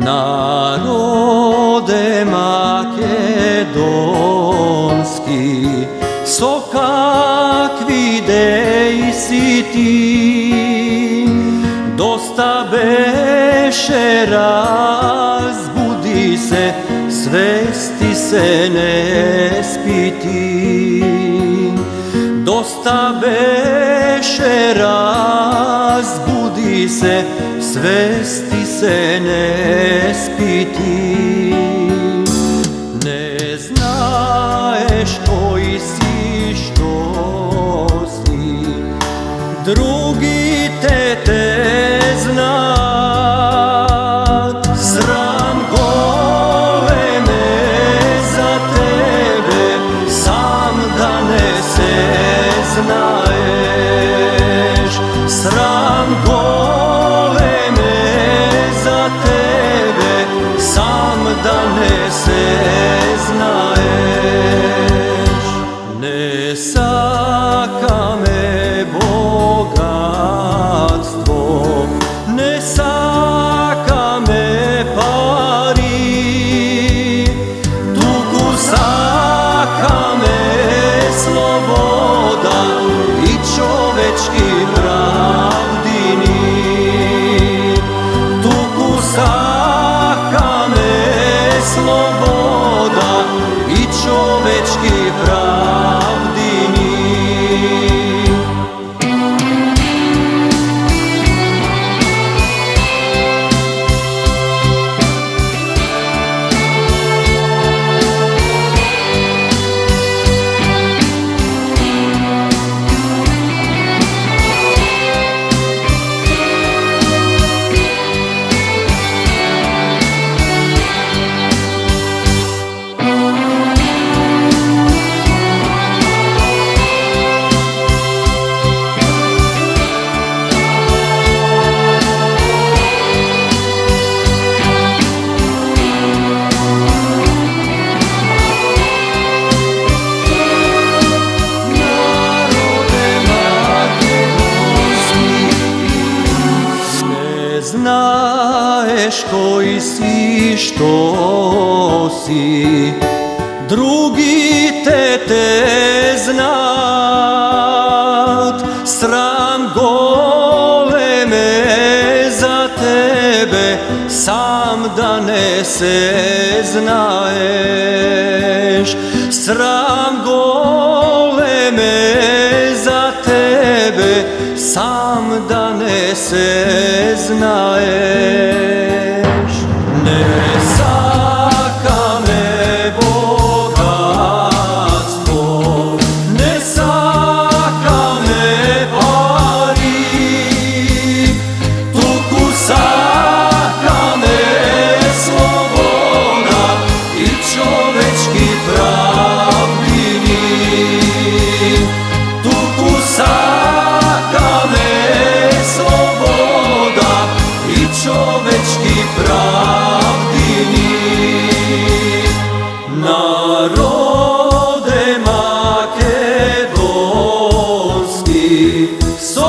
Narode makedonski, so kakvi dej si ti, dosta beše razbudi se, svesti se ne spiti. Dosta beše razbudi se, svesti se ne spiti. Ne znaeš koji si, što si, drugi te znat. Sram goleme za tebe, sam da ne se znaješ. Sram goleme za tebe, sam da ne se znaješ. Ne saka me bogatstvo, ne saka me pari, tuku saka me sloboda i čovečki pravdini. Tuku saka me sloboda i čovečki pravdini. Znaeš koji si, što si, drugi te znat. Sram goleme za tebe, sam da ne se znaješ. Sram goleme za tebe, sam da ne se znaješ. Ne saka me bogatstvo, ne saka me pari, tuku saka me sloboda i čovečki pravdini. Tuku saka me sloboda i čovečki pravdini. Narode makedonski, so